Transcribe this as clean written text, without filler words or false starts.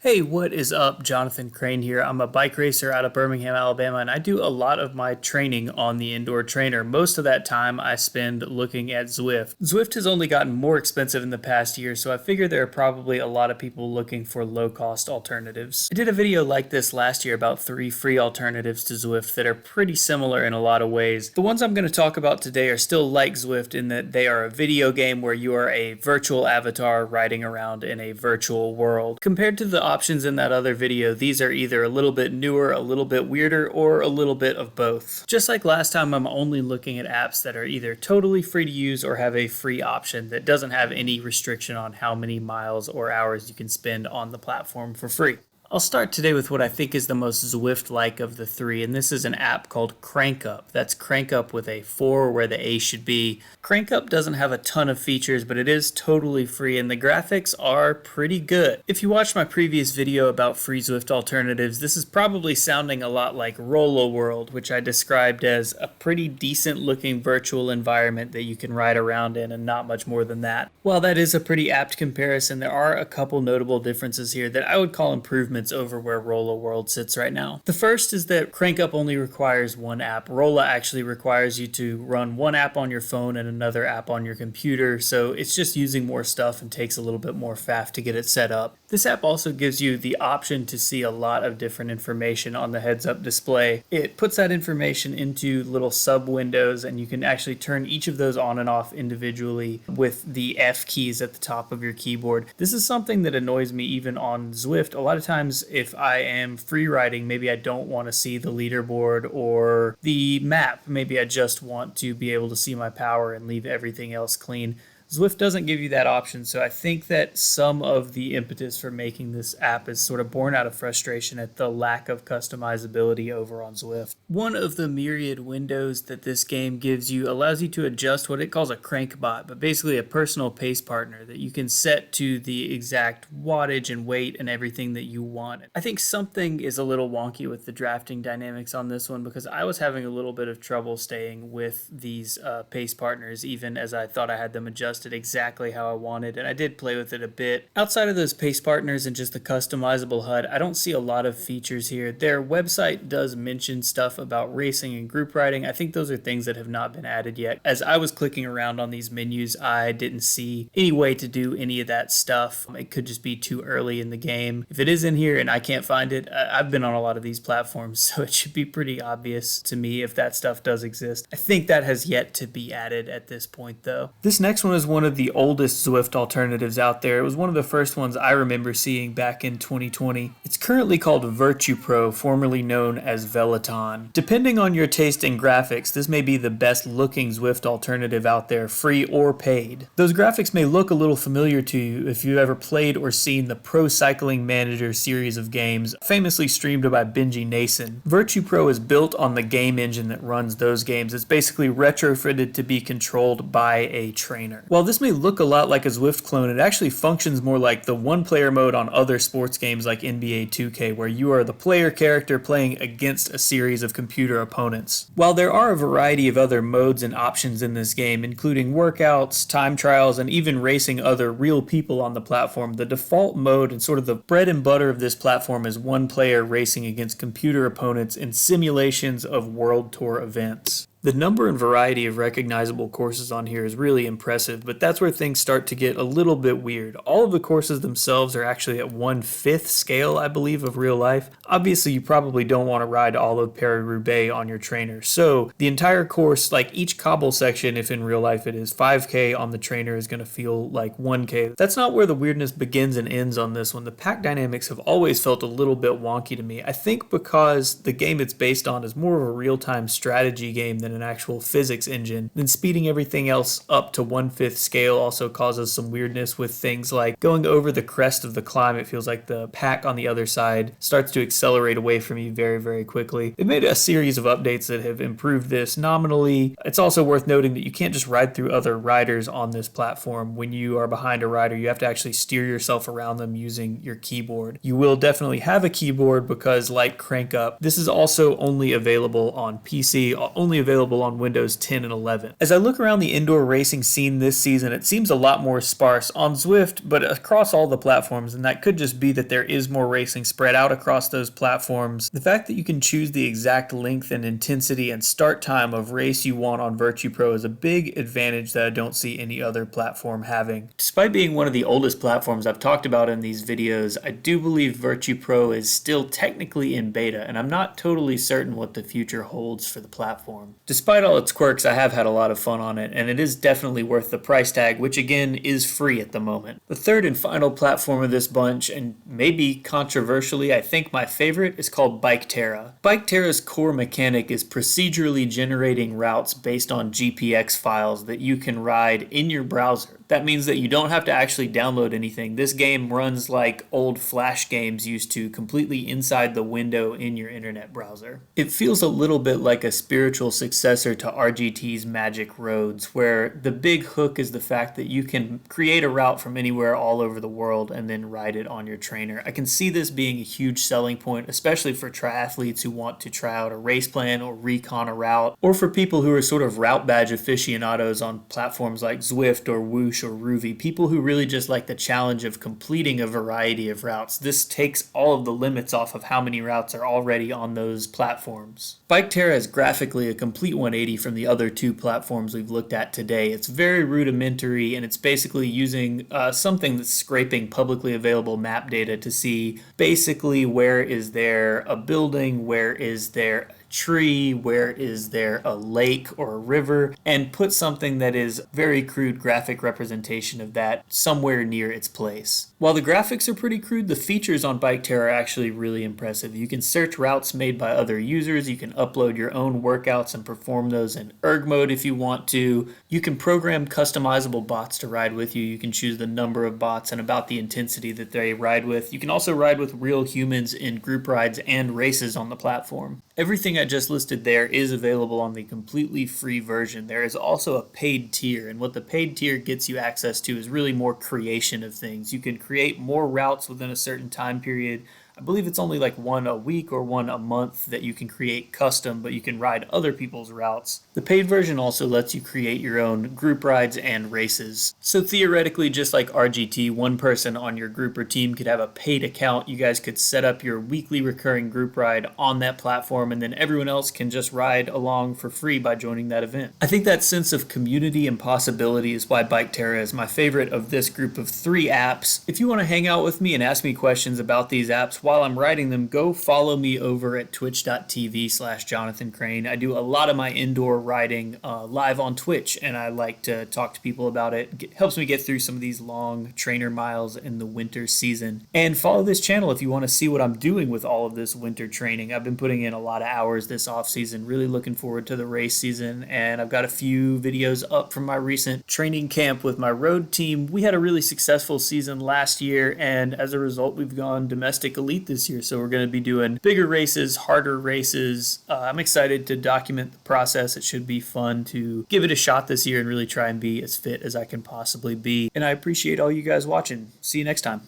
Hey, what is up? Jonathan Crane here. I'm a bike racer out of Birmingham, Alabama, and I do a lot of my training on the indoor trainer. Most of that time I spend looking at Zwift. Zwift has only gotten more expensive in the past year, so I figure there are probably a lot of people looking for low-cost alternatives. I did a video like this last year about 3 free alternatives to Zwift that are pretty similar in a lot of ways. The ones I'm going to talk about today are still like Zwift in that they are a video game where you are a virtual avatar riding around in a virtual world. Compared to the options in that other video, these are either a little bit newer, a little bit weirder, or a little bit of both. Just like last time, I'm only looking at apps that are either totally free to use or have a free option that doesn't have any restriction on how many miles or hours you can spend on the platform for free. I'll start today with what I think is the most Zwift-like of the 3, and this is an app called CrankUp. That's CrankUp with a 4 where the A should be. CrankUp doesn't have a ton of features, but it is totally free, and the graphics are pretty good. If you watched my previous video about free Zwift alternatives, this is probably sounding a lot like Rolla World, which I described as a pretty decent-looking virtual environment that you can ride around in, and not much more than that. While that is a pretty apt comparison, there are a couple notable differences here that I would call improvements over where Rolla World sits right now. The first is that CrankUp only requires one app. Rolla actually requires you to run one app on your phone and another app on your computer, so it's just using more stuff and takes a little bit more faff to get it set up. This app also gives you the option to see a lot of different information on the heads-up display. It puts that information into little sub-windows, and you can actually turn each of those on and off individually with the F keys at the top of your keyboard. This is something that annoys me even on Zwift. A lot of times if I am free riding, maybe I don't want to see the leaderboard or the map. Maybe I just want to be able to see my power and leave everything else clean. Zwift doesn't give you that option, so I think that some of the impetus for making this app is sort of born out of frustration at the lack of customizability over on Zwift. One of the myriad windows that this game gives you allows you to adjust what it calls a crankbot, but basically a personal pace partner that you can set to the exact wattage and weight and everything that you want. I think something is a little wonky with the drafting dynamics on this one because I was having a little bit of trouble staying with these pace partners even as I thought I had them adjusted exactly how I wanted, and I did play with it a bit. Outside of those pace partners and just the customizable HUD, I don't see a lot of features here. Their website does mention stuff about racing and group riding. I think those are things that have not been added yet. As I was clicking around on these menus, I didn't see any way to do any of that stuff. It could just be too early in the game. If it is in here and I can't find it, I've been on a lot of these platforms, so it should be pretty obvious to me if that stuff does exist. I think that has yet to be added at this point, though. This next one is one of the oldest Zwift alternatives out there. It was one of the first ones I remember seeing back in 2020. It's currently called Virtue Pro, formerly known as Veloton. Depending on your taste in graphics, this may be the best looking Zwift alternative out there, free or paid. Those graphics may look a little familiar to you if you've ever played or seen the Pro Cycling Manager series of games, famously streamed by Benji Nason. Virtue Pro is built on the game engine that runs those games. It's basically retrofitted to be controlled by a trainer. While this may look a lot like a Zwift clone, it actually functions more like the one-player mode on other sports games like NBA 2K, where you are the player character playing against a series of computer opponents. While there are a variety of other modes and options in this game, including workouts, time trials, and even racing other real people on the platform, the default mode and sort of the bread and butter of this platform is one player racing against computer opponents in simulations of World Tour events. The number and variety of recognizable courses on here is really impressive, but that's where things start to get a little bit weird. All of the courses themselves are actually at 1/5 scale, I believe, of real life. Obviously, you probably don't want to ride all of Paris-Roubaix on your trainer, so the entire course, like each cobble section, if in real life it is 5K on the trainer, is going to feel like 1K. That's not where the weirdness begins and ends on this one. The pack dynamics have always felt a little bit wonky to me. I think because the game it's based on is more of a real-time strategy game than an actual physics engine, then speeding everything else up to 1/5 scale also causes some weirdness with things like going over the crest of the climb. It feels like the pack on the other side starts to accelerate away from you very, very quickly. They've made a series of updates that have improved this nominally. It's also worth noting that you can't just ride through other riders on this platform. When you are behind a rider, you have to actually steer yourself around them using your keyboard. You will definitely have a keyboard because, like CrankUp, this is also only available on PC, only available available on Windows 10 and 11. As I look around the indoor racing scene this season, it seems a lot more sparse on Zwift, but across all the platforms, and that could just be that there is more racing spread out across those platforms. The fact that you can choose the exact length and intensity and start time of race you want on Virtue Pro is a big advantage that I don't see any other platform having. Despite being one of the oldest platforms I've talked about in these videos, I do believe Virtue Pro is still technically in beta, and I'm not totally certain what the future holds for the platform. Despite all its quirks, I have had a lot of fun on it, and it is definitely worth the price tag, which again is free at the moment. The third and final platform of this bunch, and maybe controversially I think my favorite, is called BikeTerra. BikeTerra's core mechanic is procedurally generating routes based on GPX files that you can ride in your browser. That means that you don't have to actually download anything. This game runs like old Flash games used to, completely inside the window in your internet browser. It feels a little bit like a spiritual successor to RGT's Magic Roads, where the big hook is the fact that you can create a route from anywhere all over the world and then ride it on your trainer. I can see this being a huge selling point, especially for triathletes who want to try out a race plan or recon a route, or for people who are sort of route badge aficionados on platforms like Zwift or Whoosh or Ruvi, people who really just like the challenge of completing a variety of routes. This takes all of the limits off of how many routes are already on those platforms. BikeTerra is graphically a complete 180 from the other two platforms we've looked at today. It's very rudimentary, and it's basically using something that's scraping publicly available map data to see basically where is there a building, where is there tree, where is there a lake or a river, and put something that is very crude graphic representation of that somewhere near its place. While the graphics are pretty crude, the features on BikeTerra are actually really impressive. You can search routes made by other users, you can upload your own workouts and perform those in erg mode if you want to. You can program customizable bots to ride with you. You can choose the number of bots and about the intensity that they ride with. You can also ride with real humans in group rides and races on the platform. Everything I just listed there is available on the completely free version. There is also a paid tier, and what the paid tier gets you access to is really more creation of things. You can create more routes within a certain time period. I believe it's only like one a week or one a month that you can create custom, but you can ride other people's routes. The paid version also lets you create your own group rides and races. So theoretically, just like RGT, one person on your group or team could have a paid account. You guys could set up your weekly recurring group ride on that platform, and then everyone else can just ride along for free by joining that event. I think that sense of community and possibility is why BikeTerra is my favorite of this group of 3 apps. If you want to hang out with me and ask me questions about these apps while I'm writing them, go follow me over at twitch.tv/Jonathan Crane. I do a lot of my indoor riding live on Twitch, and I like to talk to people about it. It helps me get through some of these long trainer miles in the winter season. And follow this channel if you want to see what I'm doing with all of this winter training. I've been putting in a lot of hours this off season, really looking forward to the race season, and I've got a few videos up from my recent training camp with my road team. We had a really successful season last year, and as a result, we've gone domestic elite this year, so we're going to be doing bigger races, harder races. I'm excited to document the process. It should be fun to give it a shot this year and really try and be as fit as I can possibly be. And I appreciate all you guys watching. See you next time.